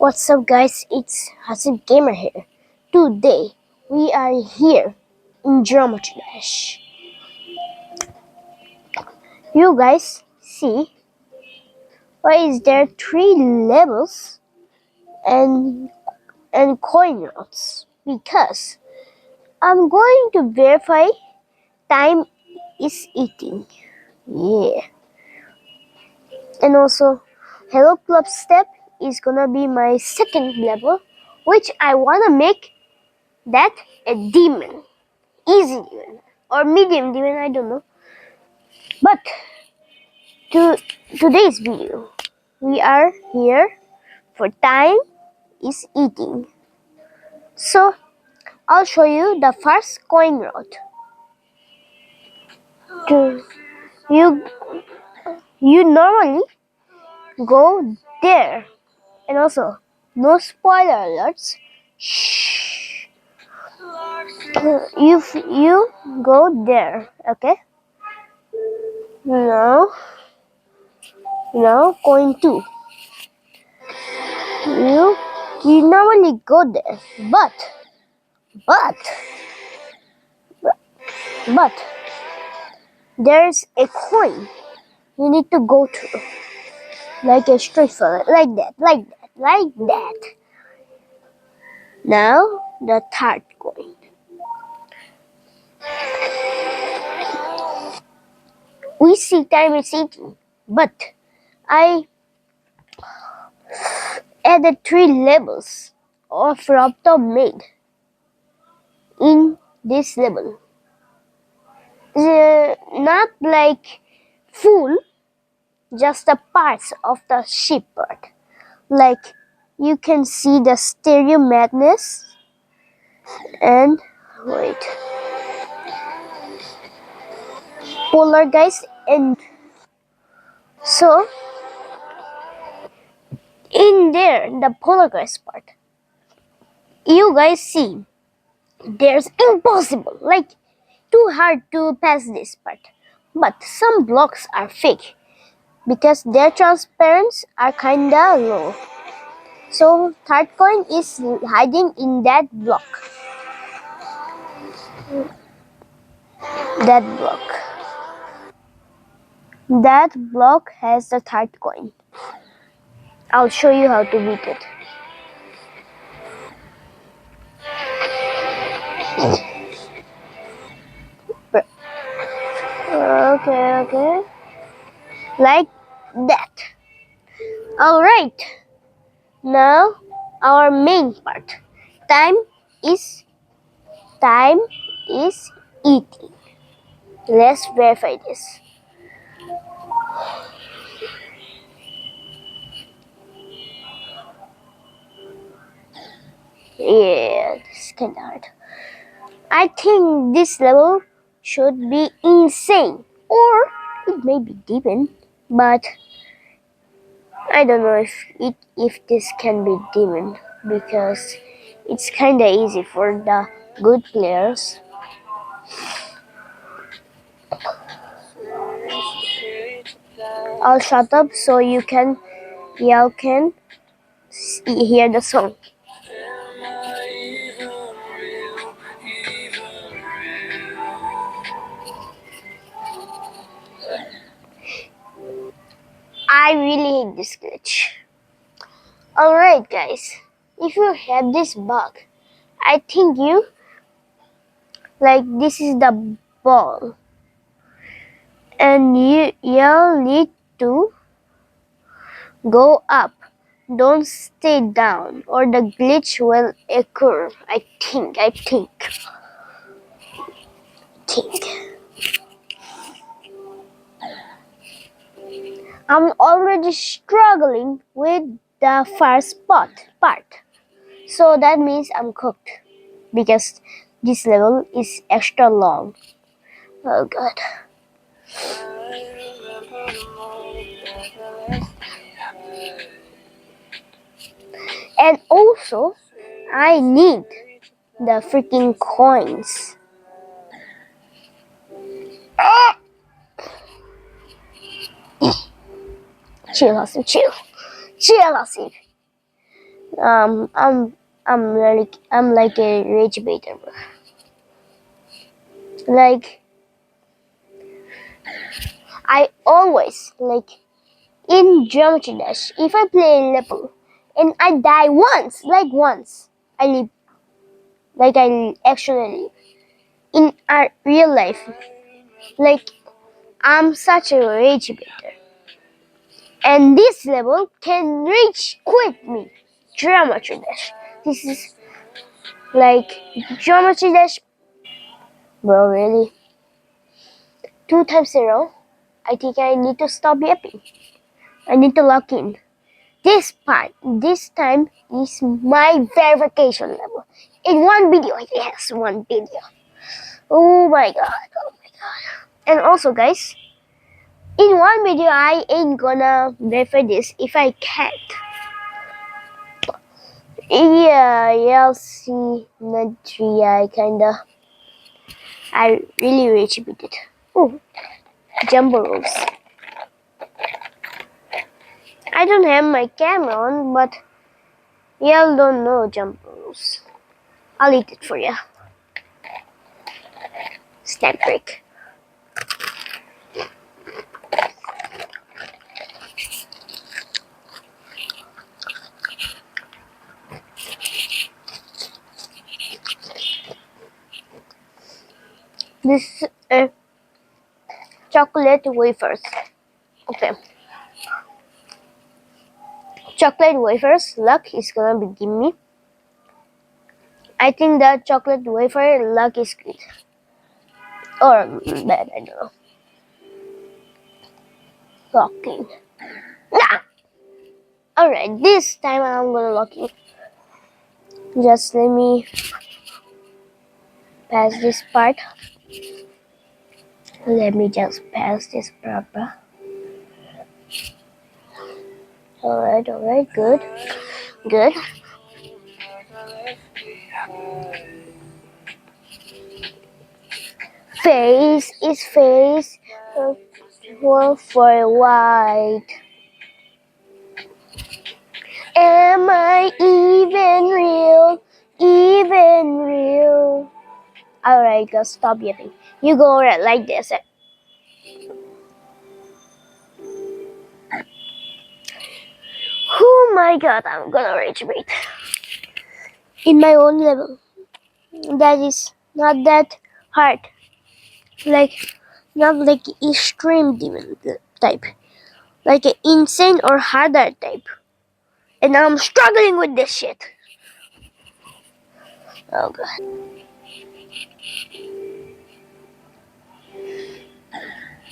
What's up guys, it's Hasib Gamer here. Today we are here in Geometry Dash. You guys see why is there 3 levels and coin routes? Because I'm going to verify time is eating. Yeah. And also Hello Club Step is gonna be my second level, which I wanna make that a demon. Easy demon or medium demon, I don't know. But to today's video, we are here for time is eating. So I'll show you the first coin route. To you you normally go there, and also no spoiler alerts. Shh. You go there, okay? Now coin 2. You you normally go there, but but there's a coin you need to go through, like a street forward, like that. Now the third coin. We see time is eating, but I added 3 levels of Raptor made in this level. Not like full, just the parts of the ship part. Like you can see the stereo madness and wait, polar guys, and so in there the polar guys part, you guys see there's impossible, like too hard to pass this part, but some blocks are fake because their transparency are kinda low. So third coin is hiding in that block. That block. That block has the third coin. I'll show you how to beat it. Okay. Like that. Alright. Now our main part. Time is eating. Let's verify this. Yeah, this is kinda hard. I think this level should be insane, or it may be demon, but I don't know if this can be demon because it's kinda easy for the good players. I'll shut up so y'all can hear the song. I really hate this glitch. Alright guys, if you have this bug, I think you like this is the ball, and y'all need to go up. Don't stay down or the glitch will occur. I think. I'm already struggling with the first part. So that means I'm cooked because this level is extra long. Oh god. And also, I need the freaking coins. Chill, Hasib, chill, Hasib. Um, I'm I'm like a rage baiter. Like I always like in Geometry Dash. If I play a level and I die once, I live. Like I actually live. In real life, like I'm such a rage baiter, and this level can reach quit me. Geometry Dash. This is like Geometry Dash. Bro, really? 2 times 0? I think I need to stop yapping. I need to lock in. This time is my verification level. In one video, yes, one video. Oh my god, oh my god. And also, guys, in one video, I ain't gonna verify this if I can't. Yeah, I'll see. Not three, I really rage bit it. Oh, jumbo ropes. I don't have my camera on, but y'all don't know jumbo ropes. I'll eat it for ya. Stamp break. This chocolate wafers. Okay. Chocolate wafers. Luck is gonna be give me. I think that chocolate wafer luck is good. Or bad, I don't know. Locking. Nah! Alright, this time I'm gonna lock in. Just let me pass this part. Let me just pass this proper. Alright, good. Good. Face is face for white. Am I even real? Even real? Alright, go stop yapping. You go right like this. Oh my god, I'm gonna rage bait. In my own level. That is not that hard. Like, not like extreme demon type. Like an insane or harder type. And I'm struggling with this shit. Oh god.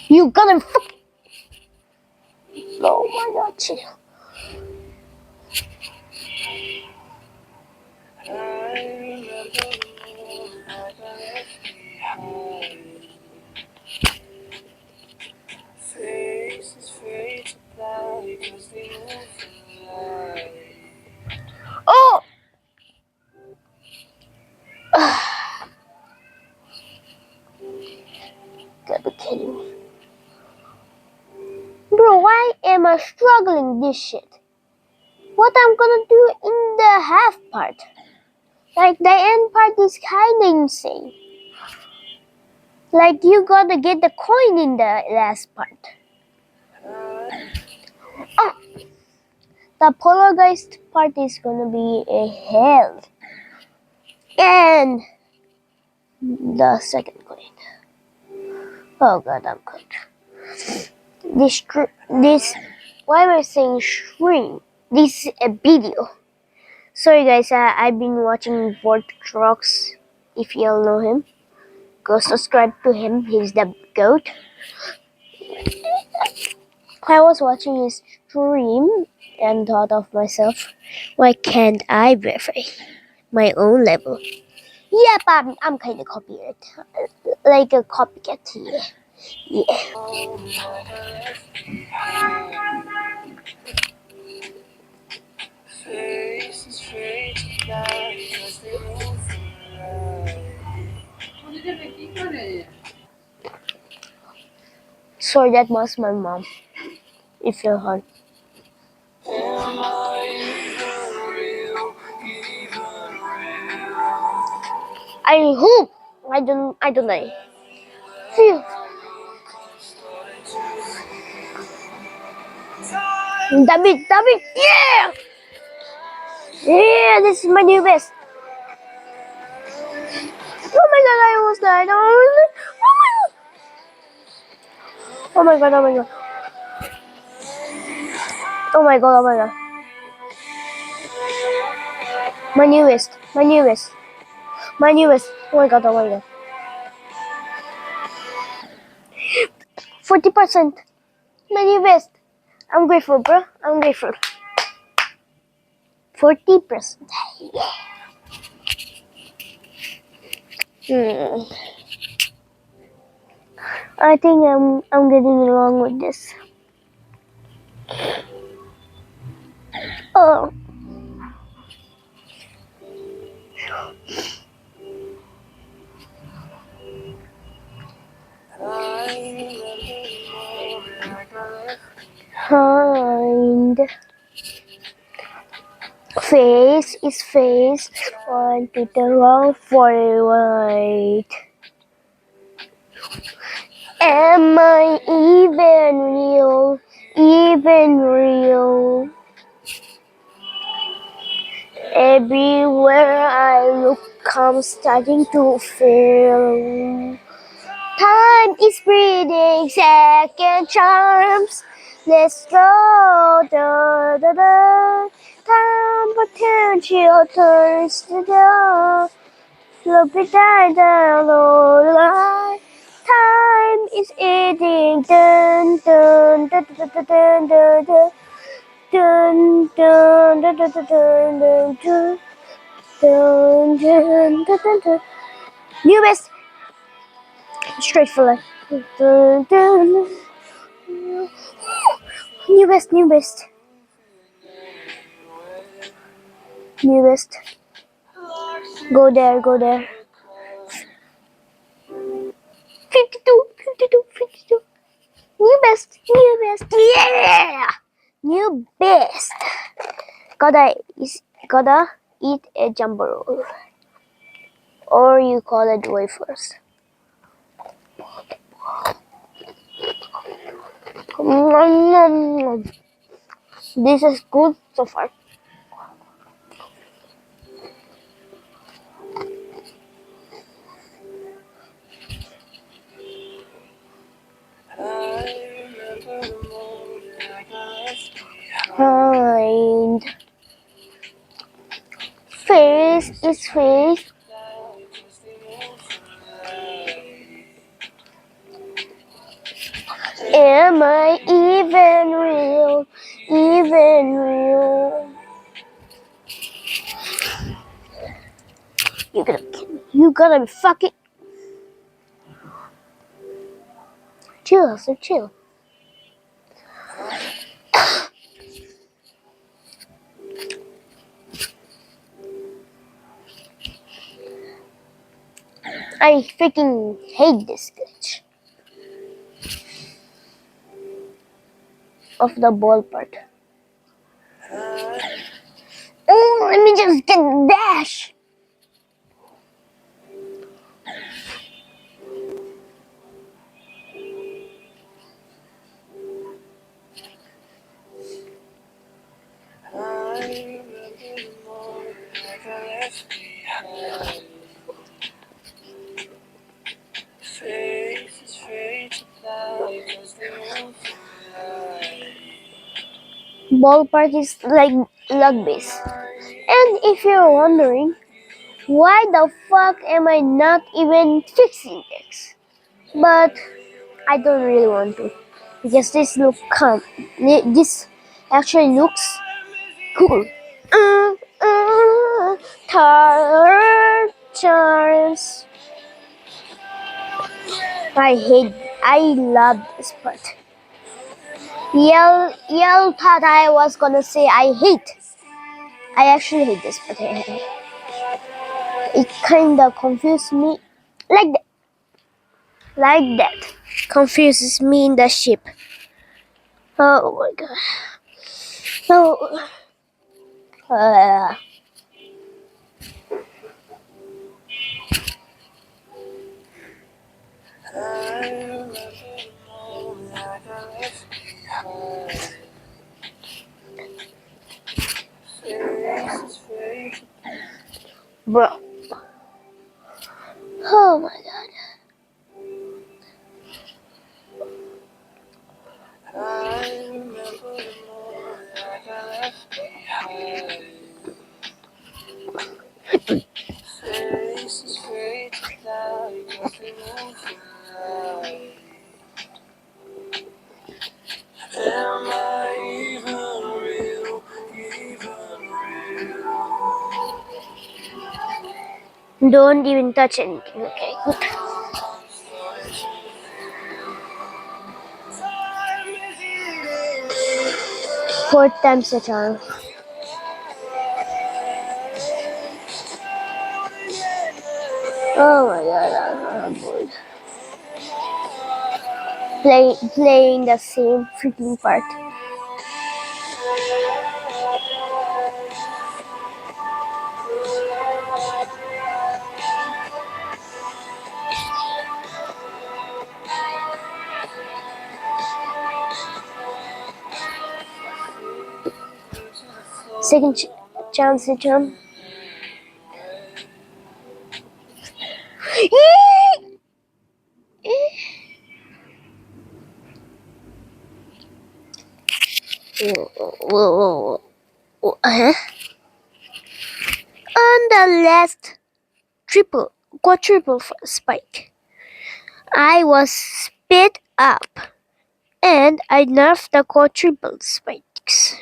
You gotta fuck. Oh my god, chill. Oh! Gotta be kidding me. Bro, why am I struggling this shit? What I'm gonna do in the half part? Like, the end part is kinda insane. Like, you gotta get the coin in the last part. Oh! The poltergeist part is gonna be a hell. And the second coin. Oh god, I'm cooked. This, why am I saying stream? This is a video. Sorry guys, I've been watching Vortrox. If y'all know him, go subscribe to him. He's the GOAT. I was watching his stream and thought of myself, why can't I verify my own level? Yep, I'm kind of copying it. Like a copycat, yeah. Sorry, that was my mom. If you're hurt. I hope I don't die. Phew. David, yeah! Yeah, this is my new best. Oh my god, I almost died. Oh my god, oh my god. Oh my god, oh my god. My newest. Oh my god, oh my god. 40%. My newest. I'm grateful, bro. I'm grateful. 40%. Hmm. I think I'm getting along with this. Oh. Hind face is face on to the wrong forward. Am I even real? Even real? Everywhere I look, I'm starting to feel. Time is breathing second charms. Let's go. Da, da, da. Time potential turns to the look behind the low light. Time is eating. Dun dun dun dun dun dun dun dun. Dun dun dun dun dun dun dun dun dun dun dun dun. Newest straight for life. Dun, dun. Newest. Go there. 52. Newest. Yeah! New best. Gotta eat a jumbo roll. Or you call it wafers. This is good so far. Hind face is face. Am I even real? Even real? You gotta be fucking chill, so chill. I freaking hate this glitch of the ball part. Oh, let me just get dash. Ballpark is like luck base. And if you're wondering, why the fuck am I not even fixing this? But I don't really want to because this actually looks cool. Tar charms. I love this part. Yell thought I was gonna say I actually hate this part. It kinda confused me. Like that. Like that. Confuses me in the ship. Oh my god. Oh. Uh, Bro. Oh my god. Don't even touch anything, okay? Good. Fourth time's the charm. Oh my god, I'm bored. Playing the same freaking part. Second chance to jump. Whoa. Uh-huh. On the last quadruple spike, I was spit up, and I nerfed the quadruple spikes.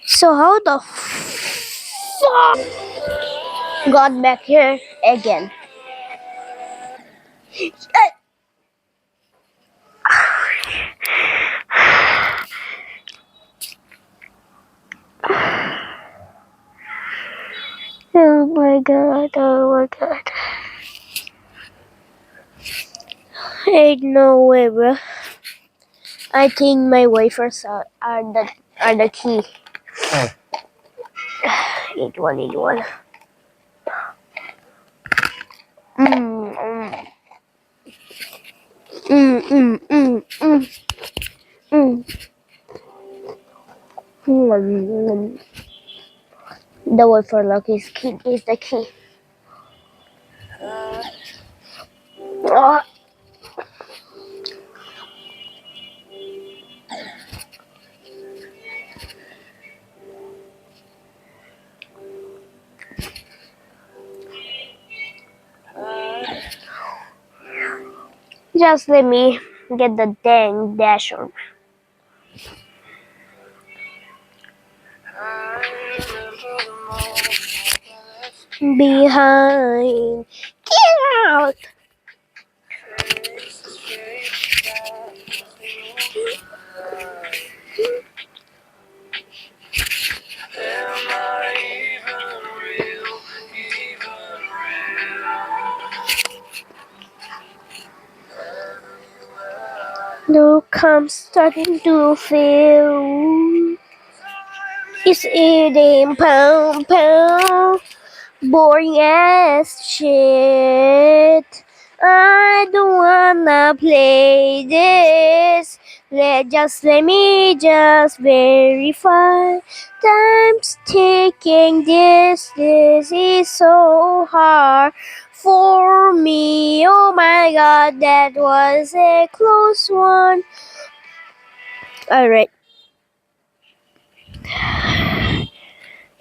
So how the fuck got back here again? Oh my god, oh my god. Ain't no way, bro. I think my wafers are the key. 81. Mm, mm, mm, mm, mm, mm. The wafer lock is the key. Oh. Just let me get the dang dasher. Behind. Get out! Look, I'm starting to feel it's eating pound. Boring as shit. I don't wanna play this. Let me just verify. Time's ticking. This is so hard for me. Oh my god, that was a close one. Alright.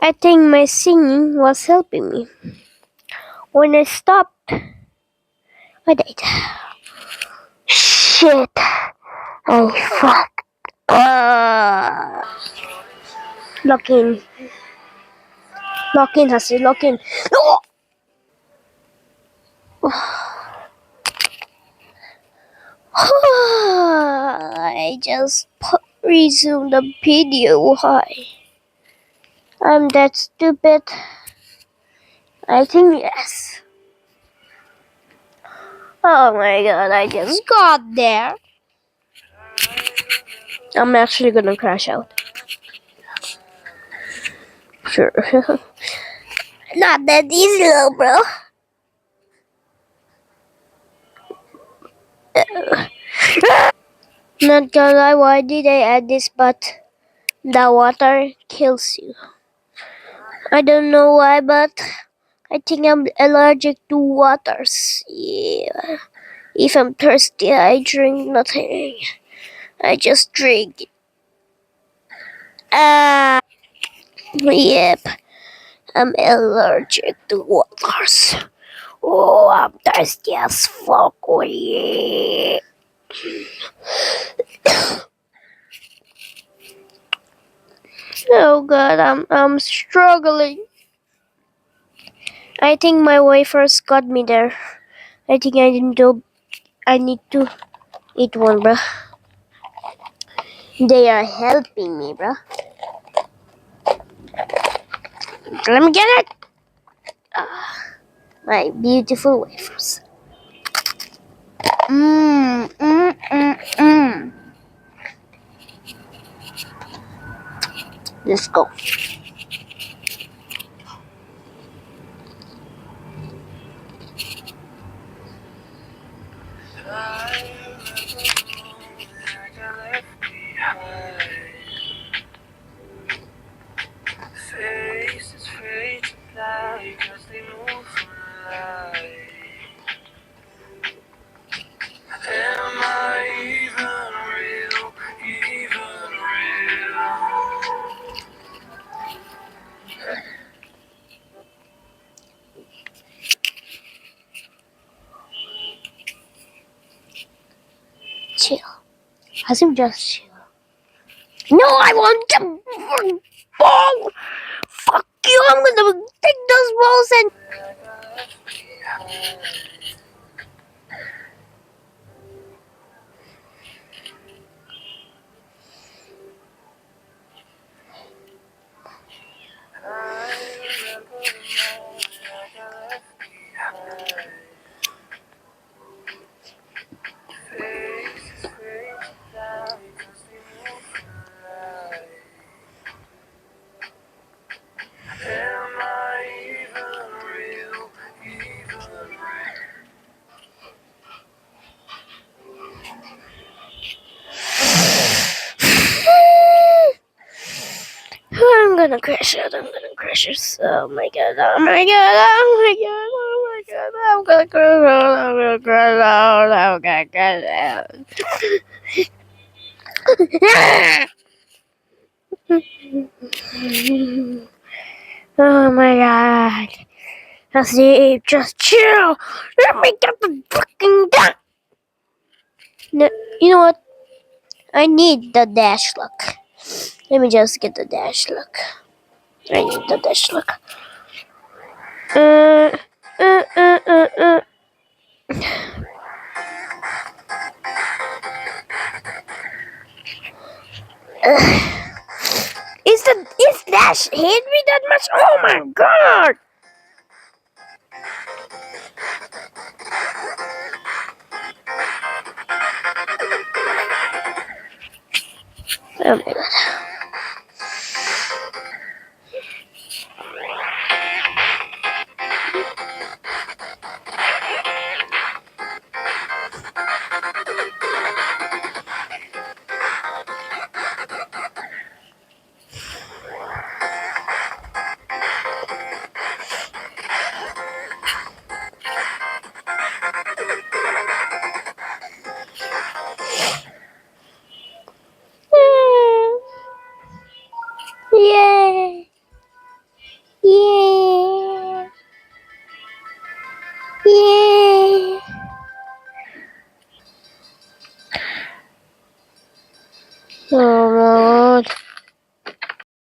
I think my singing was helping me. When I stopped, I died. Shit. I fuck. Lock in. Lock in, Hasi. Lock in. No! I just resumed the video. Hi. I'm that stupid. I think yes. Oh my god, I just got there. I'm actually gonna crash out. Sure. Not that easy though, bro. Not gonna lie, why did I add this? But the water kills you. I don't know why, but I think I'm allergic to waters. Yeah. If I'm thirsty, I drink nothing. I just drink. Ah, yep. I'm allergic to waters. Oh, I'm thirsty as fuck. Oh, yeah. Oh god, I'm struggling. I think my wafers got me there. I think I didn't do. I need to eat one, bruh. They are helping me, bruh. Let me get it. My beautiful wafers. Mmm, mmm, mmm, mmm. Let's go. Faces fade to black as they move from light. Am I even real? Even real? Chill. Asim, just chill. No, I want the ball. Fuck you! I'm gonna take those balls and. Am I even real? Even real? I'm gonna crash it. I'm gonna crash it. Oh my god. Oh my god. Oh my god. Oh my god. I'm gonna crash out. I'm gonna crash out. I'm gonna crash out. Oh my god. Steve, just chill. Let me get the fucking gun. No, you know what? I need the dash luck. Let me just get the dash luck. I need the dash luck. Uh, uh, uh, uh, uh. Is Dash hit me that much? Oh my god! Oh my god. Yay! Yay! Yay! Oh